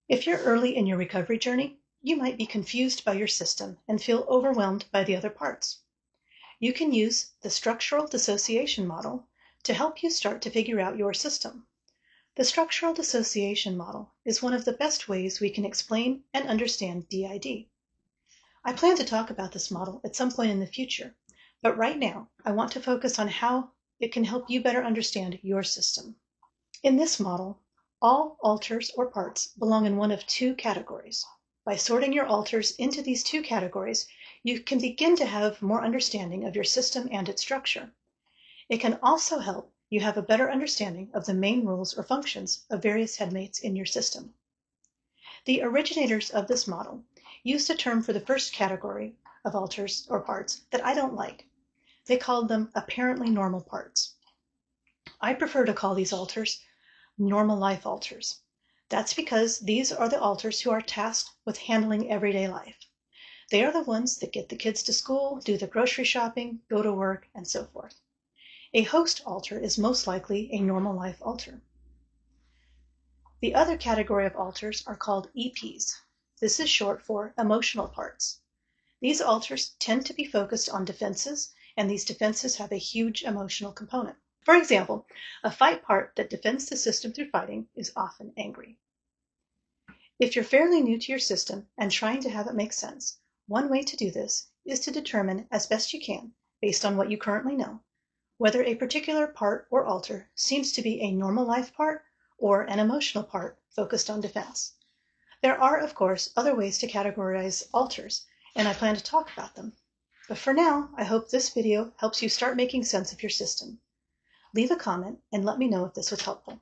If you're early in your recovery journey, you might be confused by your system and feel overwhelmed by the other parts. You can use the Structural Dissociation Model to help you start to figure out your system. The Structural Dissociation Model is one of the best ways we can explain and understand DID. I plan to talk about this model at some point in the future, but right now I want to focus on how it can help you better understand your system. In this model, all alters or parts belong in one of two categories. By sorting your alters into these two categories, you can begin to have more understanding of your system and its structure. It can also help you have a better understanding of the main rules or functions of various headmates in your system. The originators of this model used a term for the first category of alters or parts that I don't like. They called them apparently normal parts. I prefer to call these alters normal life alters. That's because these are the alters who are tasked with handling everyday life. They are the ones that get the kids to school, do the grocery shopping, go to work, and so forth. A host alter is most likely a normal life alter. The other category of alters are called EPs. This is short for emotional parts. These alters tend to be focused on defenses, and these defenses have a huge emotional component. For example, a fight part that defends the system through fighting is often angry. If you're fairly new to your system and trying to have it make sense, one way to do this is to determine as best you can, based on what you currently know, whether a particular part or alter seems to be a normal life part or an emotional part focused on defense. There are, of course, other ways to categorize alters, and I plan to talk about them. But for now, I hope this video helps you start making sense of your system. Leave a comment and let me know if this was helpful.